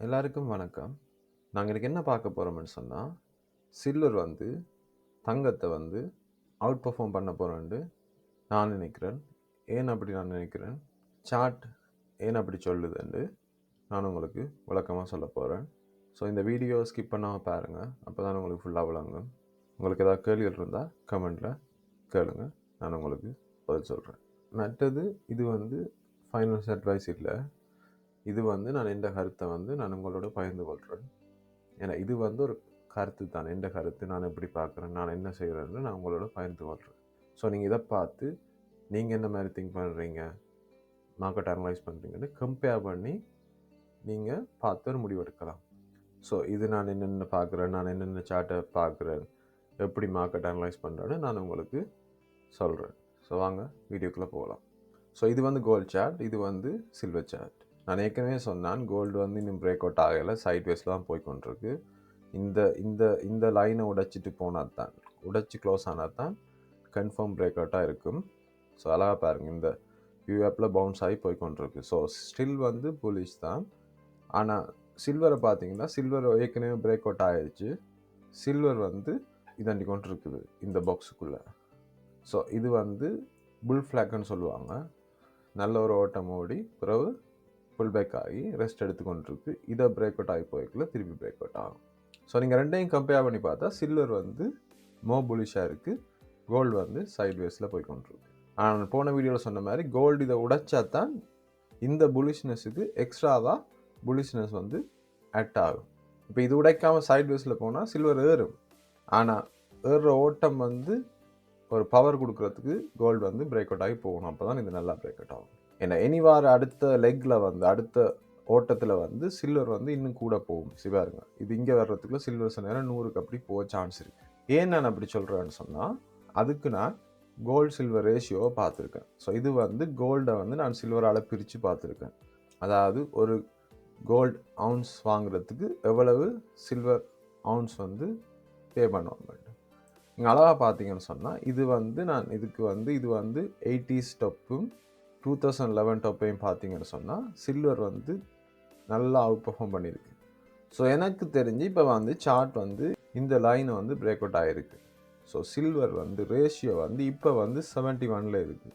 எல்லாருக்கும் வணக்கம். நாங்க இன்னைக்கு என்ன பார்க்க போறோம்னு சொன்னா, சில்வர் வந்து தங்கத்த வந்து அவுட் பெர்ஃபார்ம் பண்ண போறேன்டு நான் நினைக்கிறேன். ஏன் அப்படி நான் நினைக்கிறேன்? சார்ட் ஏன் அப்படி சொல்லுதுன்னு நான் உங்களுக்கு விளக்கமா சொல்லப் போறேன். ஸோ இந்த வீடியோ ஸ்கிப் பண்ணாம பாருங்க. அப்பதான் உங்களுக்கு ஃபுல்லா விளங்கும். உங்களுக்கு ஏதாவது கேள்விகள் இருந்தா கமெண்ட்ல கேளுங்க. நான் உங்களுக்கு பதில் சொல்றேன். மற்றது இது வந்து ஃபைனான்ஸ் அட்வைஸ் இல்ல. இது வந்து நான் எந்த கருத்தை வந்து நான் உங்களோட பகிர்ந்து கொள்கிறேன். ஏன்னா இது வந்து ஒரு கருத்து தான். எந்த கருத்து நான் எப்படி பார்க்குறேன், நான் என்ன செய்கிறேன்னு நான் உங்களோட பகிர்ந்து கொள்கிறேன். ஸோ நீங்கள் இதை பார்த்து நீங்கள் என்ன மாதிரி திங்க் பண்ணுறீங்க, மார்க்கெட் அனலைஸ் பண்ணுறீங்கன்னு கம்பேர் பண்ணி நீங்கள் பார்த்து ஒரு முடிவெடுக்கலாம். ஸோ இது நான் என்னென்ன பார்க்குறேன், நான் என்னென்ன சார்ட்டை பார்க்குறேன், எப்படி மார்க்கெட் அனலைஸ் பண்ணுறேன்னு நான் உங்களுக்கு சொல்கிறேன். ஸோ வாங்க வீடியோக்குள்ளே போகலாம். ஸோ இது வந்து கோல்ட் சார்ட், இது வந்து சில்வர் சார்ட். நான் ஏற்கனவே சொன்னான் கோல்டு வந்து இன்னும் பிரேக் அவுட் ஆகலை, சைட் வேஸில் தான் போய் கொண்டிருக்கு. இந்த இந்த இந்த லைனை உடைச்சிட்டு போனால் தான், உடைச்சி க்ளோஸ் ஆனால் தான் கன்ஃபார்ம் பிரேக் அவுட்டாக இருக்கும். ஸோ அழகாக பாருங்கள், இந்த யூஎப்பில் பவுன்ஸ் ஆகி போய் கொண்டிருக்கு. ஸோ ஸ்டில் வந்து புலிஷ் தான். ஆனால் சில்வரை பார்த்தீங்கன்னா, சில்வர் ஏற்கனவே பிரேக் அவுட் ஆகிடுச்சு. சில்வர் வந்து இதாண்டி கொண்டு இருக்குது இந்த பாக்ஸுக்குள்ளே. ஸோ இது வந்து புல் ஃப்ளாக்னு சொல்லுவாங்க. நல்ல ஒரு ஓட்டம் ஓடி பிறகு புல் பேக் ஆகி ரெஸ்ட் எடுத்துக்கொண்டிருக்கு. இதை பிரேக் அவுட் ஆகி போய்க்குள்ள திருப்பி பிரேக் அவுட் ஆகும். ஸோ நீங்கள் ரெண்டையும் கம்பேர் பண்ணி பார்த்தா சில்வர் வந்து மோ புலிஷாக இருக்குது, கோல்டு வந்து சைட் வேஸில் போய் கொண்டிருக்கு. ஆனால் போன வீடியோவில் சொன்ன மாதிரி கோல்டு இதை உடைச்சா தான் இந்த புலிஷ்னஸுக்கு எக்ஸ்ட்ராவாக புலிஷ்னஸ் வந்து ஆட் ஆகும். இப்போ இது உடைக்காமல் சைட் வேஸில் போனால் சில்வர் ஏறும். ஆனால் ஏறுற ஓட்டம் வந்து ஒரு பவர் கொடுக்கறதுக்கு கோல்டு வந்து பிரேக் அவுட் ஆகி போகணும். அப்போ தான் இது நல்லா பிரேக் அவுட் ஆகும். ஏன்னா எனிவார அடுத்த லெக்கில் வந்து அடுத்த ஓட்டத்தில் வந்து சில்வர் வந்து இன்னும் கூட போகும். சிவாருங்க, இது இங்கே வர்றதுக்குள்ள சில்வர் நேரம் 100க்கு அப்படி போக சான்ஸ் இருக்குது. ஏன் நான் அப்படி சொல்கிறேன்னு சொன்னால், அதுக்கு நான் கோல்டு சில்வர் ரேஷியோவை பார்த்துருக்கேன். ஸோ இது வந்து கோல்டை வந்து நான் சில்வரால் பிரித்து பார்த்துருக்கேன். அதாவது ஒரு கோல்டு அவுன்ஸ் வாங்குறதுக்கு எவ்வளவு சில்வர் அவுன்ஸ் வந்து பே பண்ணுவாங்க. நீங்கள் அழகாக பார்த்தீங்கன்னு சொன்னால், இது வந்து நான் இதுக்கு வந்து இது வந்து 80s டாப்பும் 2011 டாப்பையும் பார்த்தீங்கன்னு சொன்னால் சில்வர் வந்து நல்லா அவுட் பெர்ஃபார்ம் பண்ணியிருக்கு. ஸோ எனக்கு தெரிஞ்சு இப்போ வந்து சார்ட் வந்து இந்த லைனை வந்து பிரேக் அவுட் ஆகிருக்கு. ஸோ சில்வர் வந்து ரேஷியோ வந்து இப்போ வந்து 71 இருக்குது.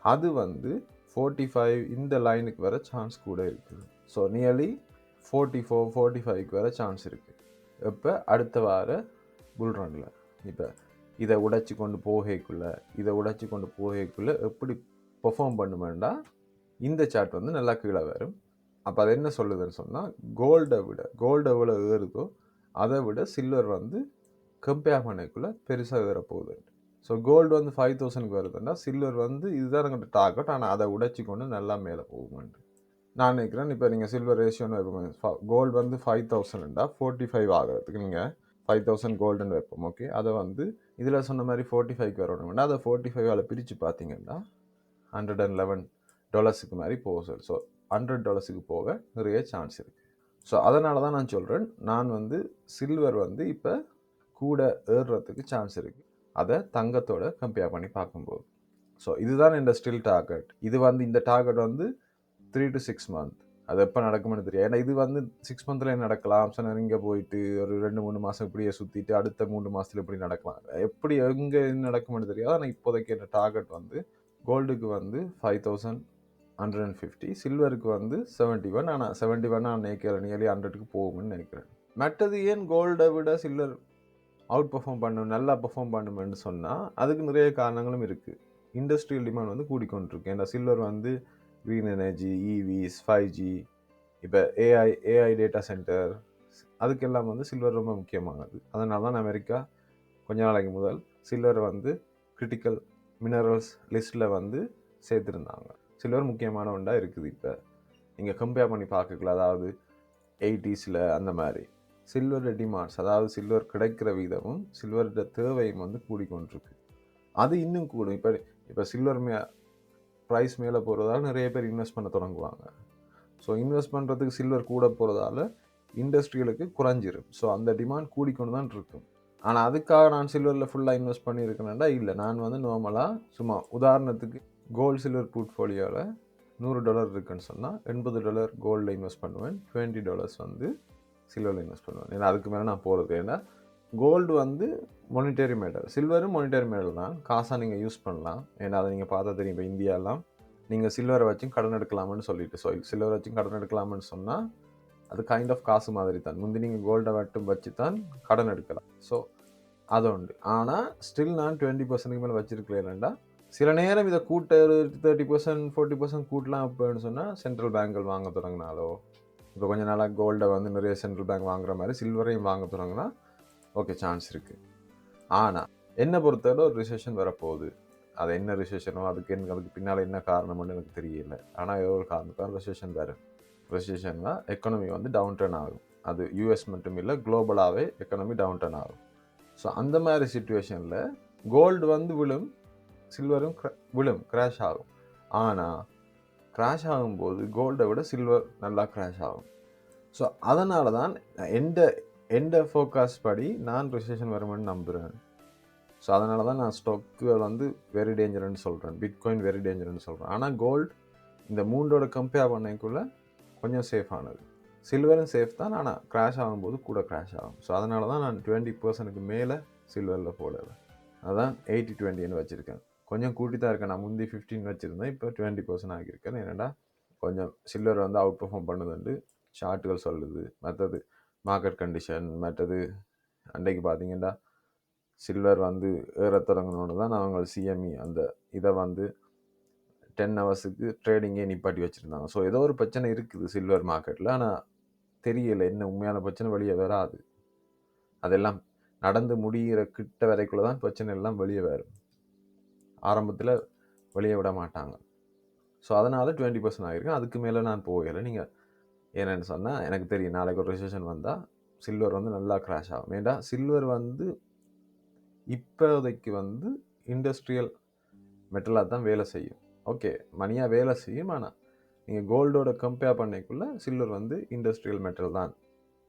அது வந்து 45 இந்த லைனுக்கு வர சான்ஸ் கூட இருக்குது. ஸோ நியர்லி 44 45க்கு வர சான்ஸ் இருக்குது. இப்போ அடுத்த வார புல் ரன்னில் இப்போ இதை உடைச்சி கொண்டு போகைக்குள்ளே எப்படி பெர்ஃபார்ம் பண்ணுமெண்டா இந்த சார்ட் வந்து நல்லா கீழே வரும். அப்போ அது என்ன சொல்லுதுன்னு சொன்னால், கோல்டை எவ்வளோ ஏறுதோ அதை விட சில்வர் வந்து கம்பேர் பண்ணக்குள்ளே பெருசாக ஏற போகுது. ஸோ கோல்டு வந்து 5000க்கு வருதுன்னா சில்வர் வந்து இதுதான் எங்கிட்ட டார்கெட், ஆனால் அதை உடைச்சி கொண்டு நல்லா மேலே போகுமெண்டு நான் நினைக்கிறேன். இப்போ நீங்கள் சில்வர் ரேஷியோன்னு கோல்டு வந்து 5000ண்டா 45 ஆகிறதுக்கு நீங்கள் 5000 கோல்டுன்னு வைப்போம். ஓகே, அதை வந்து இதில் சொன்ன மாதிரி 45க்கு வரணும்னா அதை 45ஆல் பிரித்து பார்த்தீங்கன்னா $111 மாதிரி போக. ஸோ $100 போக நிறைய சான்ஸ் இருக்குது. ஸோ அதனால தான் நான் சொல்கிறேன், நான் வந்து சில்வர் வந்து இப்போ கூட ஏறுறதுக்கு சான்ஸ் இருக்குது, அதை தங்கத்தோட கம்பேர் பண்ணி பார்க்கும்போது. ஸோ இதுதான் இந்த ஸ்டில் டார்கெட். இது வந்து இந்த டார்கெட் வந்து 3 to 6 months. அது எப்போ நடக்கும்னு தெரியாது. ஏன்னா இது வந்து 6 month்ல நடக்கலாம். ஸோ இங்கே போயிட்டு ஒரு 2-3 மாதம் இப்படியே சுற்றிட்டு அடுத்த 3 மாதத்துல இப்படி நடக்கலாம். எப்படி எங்கே நடக்கும்னு தெரியாது. ஆனால் இப்போதைக்கு என்ன டார்கெட் வந்து கோல்டுக்கு வந்து 5150, சில்வருக்கு வந்து 71. ஆனால் 71 நான் நினைக்கிறேன் நியர்லி 100க்கு போகும்னு நினைக்கிறேன். மற்றது ஏன் கோல்டை விட சில்வர் அவுட் பெர்ஃபார்ம் பண்ணணும், நல்லா பெர்ஃபார்ம் பண்ணுமென்னு சொன்னால் அதுக்கு நிறைய காரணங்களும் இருக்குது. இண்டஸ்ட்ரியல் டிமாண்ட் வந்து கூடிக்கொண்டிருக்கு. ஏன்னா சில்வர் வந்து க்ரீன் எனர்ஜி, இவிஸ், 5G, இப்போ ஏஐ டேட்டா சென்டர், அதுக்கெல்லாம் வந்து சில்வர் ரொம்ப முக்கியமானது. அதனால தான் அமெரிக்கா கொஞ்ச நாளைக்கு முதல் சில்வர் வந்து கிரிட்டிக்கல் மினரல்ஸ் லிஸ்ட்டில் வந்து சேர்த்துருந்தாங்க. சில்வர் முக்கியமான ஒன்றாக இருக்குது. இப்போ நீங்கள் கம்பேர் பண்ணி பார்க்கல, அதாவது 80ஸ்ல அந்த மாதிரி சில்வரோட டிமாண்ட்ஸ், அதாவது சில்வர் கிடைக்கிற வீதமும் சில்வரோட தேவையும் வந்து கூடிக்கொண்டிருக்கு. அது இன்னும் கூடும். இப்போ சில்வர் ப்ரைஸ் மேலே போகிறதால நிறைய பேர் இன்வெஸ்ட் பண்ண தொடங்குவாங்க. ஸோ இன்வெஸ்ட் பண்ணுறதுக்கு சில்வர் கூட போகிறதால இண்டஸ்ட்ரியலுக்கு குறைஞ்சிரும். ஸோ அந்த டிமாண்ட் கூடிக்கொண்டு தான் இருக்கும். ஆனால் அதுக்காக நான் சில்வரில் ஃபுல்லாக இன்வெஸ்ட் பண்ணியிருக்கேன்டா இல்லை. நான் வந்து நார்மலாக சும்மா உதாரணத்துக்கு கோல்டு சில்வர் போர்ட்ஃபோலியோவில் $100 இருக்குன்னு சொன்னால் $80 கோல்டில் இன்வெஸ்ட் பண்ணுவேன், $20 வந்து சில்வரில் இன்வெஸ்ட் பண்ணுவேன். ஏன்னா அதுக்கு மேலே நான் போகிறது. ஏன்னா கோல்டு வந்து மொனிட்டரி மெட்டல், சில்வரும் மொனிட்டரி மெட்டல் தான், காசாக நீங்கள் யூஸ் பண்ணலாம். ஏன்னா அதை நீங்கள் பார்த்தா தெரியும். இப்போ இந்தியாலாம் நீங்கள் சில்வரை வச்சும் கடன் எடுக்கலாம்னு சொல்லிட்டு சில்வரை வச்சும் கடன் எடுக்கலாம்னு சொன்னால் அது கைண்ட் ஆஃப் காசு மாதிரி தான். முந்தி நீங்கள் கோல்டை மட்டும் வச்சு தான் கடன் எடுக்கலாம். ஸோ அது உண்டு. ஆனால் ஸ்டில் நான் 20% மேலே வச்சிருக்கலேன்டா சில நேரம் இதை கூட்ட 30% 40% கூட்டலாம் அப்படின்னு சொன்னால் சென்ட்ரல் பேங்க்கள் வாங்க தொடங்கினாலோ, இப்போ கொஞ்ச நாளாக கோல்டை வந்து நிறைய சென்ட்ரல் பேங்க் வாங்குற மாதிரி சில்வரையும் வாங்க தொடங்கினா ஓகே சான்ஸ் இருக்குது. ஆனால் என்னை பொறுத்தவரை ஒரு ரிசெஷன் வரப்போகுது. அது என்ன ரிசெஷனோ அதுக்கு பின்னால் என்ன காரணம்னு எனக்கு தெரியல. ஆனால் ஏதோ ஒரு காரணத்தால் ரிசெஷன் வேறு. ரிசெஷன்னா எக்கனமி வந்து டவுன் டர்ன் ஆகும். அது யூஎஸ் மட்டும் இல்லை, குளோபலாகவே எக்கனமி டவுன் டர்ன் ஆகும். ஸோ அந்த மாதிரி சுச்சுவேஷனில் கோல்டு வந்து விழும், சில்வரும் விழும், கிராஷ் ஆகும். ஆனால் கிராஷ் ஆகும்போது கோல்டை விட சில்வர் நல்லா கிராஷ் ஆகும். ஸோ அதனால தான் எந்த ஃபோக்காஸ் படி நான் ரிசெஷன் வருமென்னு நம்புகிறேன். ஸோ அதனால தான் நான் ஸ்டாக்கு வந்து வெரி டேஞ்சர்னு சொல்கிறேன், பிட்காயின் வெரி டேஞ்சர்னு சொல்கிறேன். ஆனால் கோல்டு இந்த மூன்றோட கம்பேர் பண்ணக்குள்ள கொஞ்சம் சேஃபானது. சில்வரும் சேஃப் தான், ஆனால் கிராஷ் ஆகும்போது கூட கிராஷ் ஆகும். ஸோ அதனால தான் நான் 20% மேலே சில்வரில் போடலை. அதான் 80-20ன்னு வச்சுருக்கேன். கொஞ்சம் கூட்டி தான் இருக்கேன். நான் முந்தி 15 வச்சுருந்தேன், இப்போ 20% ஆகியிருக்கேன். என்னடா கொஞ்சம் சில்வர் வந்து அவுட் பர்ஃபார்ம் பண்ணுதுண்டு சார்ட்டுகள் சொல்லுது. மற்றது மார்க்கெட் கண்டிஷன், மற்றது அன்றைக்கு பார்த்தீங்கன்னா சில்வர் வந்து ஏற தொடங்கினோன்னு தான் அவங்க சிஎம்இ அந்த இதை வந்து 10 ஹவர்ஸுக்கு ட்ரேடிங்கே நிப்பாட்டி வச்சுருந்தாங்க. ஸோ ஏதோ ஒரு பிரச்சனை இருக்குது சில்வர் மார்க்கெட்டில். ஆனால் தெரியலை என்ன உண்மையான பிரச்சனை, வெளியே வராது. அதெல்லாம் நடந்து முடிகிற கிட்ட வரைக்குள்ள தான் பிரச்சனை எல்லாம் வெளியே வரும். ஆரம்பத்தில் வெளியே விட மாட்டாங்க. ஸோ அதனால் 20% ஆகிருக்கு. அதுக்கு மேலே நான் போகலை. நீங்கள் என்னென்னு சொன்னால் எனக்கு தெரியும் நாளைக்கு ஒரு ரிசெஷன் வந்தால் சில்வர் வந்து நல்லா கிராஷ் ஆகும். ஏன்டா சில்வர் வந்து இப்போதைக்கு வந்து இண்டஸ்ட்ரியல் மெட்டலாக தான் வேலை செய்யும். ஓகே மணியாக வேலை செய்யும். ஆனால் நீங்கள் கோல்டோட கம்பேர் பண்ணிக்குள்ளே சில்வர் வந்து இண்டஸ்ட்ரியல் மெட்டல் தான்.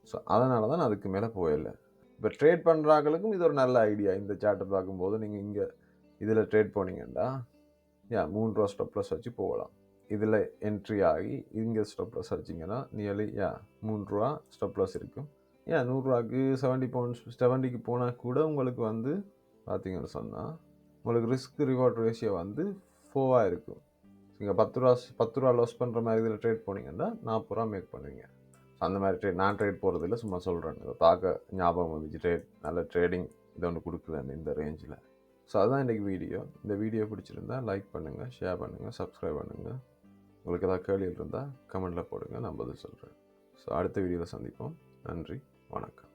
ஸோ அதனால தான் அதுக்கு மேலே போயிடல. இப்போ ட்ரேட் பண்ணுறாங்களுக்கும் இது ஒரு நல்ல ஐடியா. இந்த சார்ட்டை பார்க்கும்போது நீங்கள் இங்கே இதில் ட்ரேட் போனீங்கன்னா 3 ரூபா ஸ்டாப் லாஸ் வச்சு போகலாம். இதில் என்ட்ரி ஆகி இங்கே ஸ்டாப் லாஸ் வச்சிங்கன்னா நியர்லி 3 ரூபா ஸ்டாப் லாஸ் இருக்கும். 100 ரூபாய்க்கு 70 பவுண்ட்ஸ் 70க்கு போனால் கூட உங்களுக்கு வந்து பார்த்தீங்கன்னு சொன்னால் உங்களுக்கு ரிஸ்க் ரிவார்ட் ரேஷியோ வந்து 4 இருக்கும். நீங்கள் 10 ரூபா லாஸ் பண்ணுற மாதிரி இதில் ட்ரேட் போனீங்கன்னா 40 ரூபா மேக் பண்ணுவீங்க. ஸோ அந்த மாதிரி நான் ட்ரேட் போகிறது இல்லை, சும்மா சொல்கிறேன். இதை பார்க்க ஞாபகம் வந்துச்சு. நல்ல ட்ரேடிங் இதை ஒன்று கொடுக்குது இந்த ரேஞ்சில். ஸோ அதுதான் இன்றைக்கி வீடியோ. இந்த வீடியோ பிடிச்சிருந்தா லைக் பண்ணுங்கள், ஷேர் பண்ணுங்கள், சப்ஸ்கிரைப் பண்ணுங்கள். உங்களுக்கு ஏதாவது கேள்விகள் இருந்தால் கமெண்டில் போடுங்க, நான் பதில் சொல்கிறேன். ஸோ அடுத்த வீடியோவில் சந்திப்போம். நன்றி, வணக்கம்.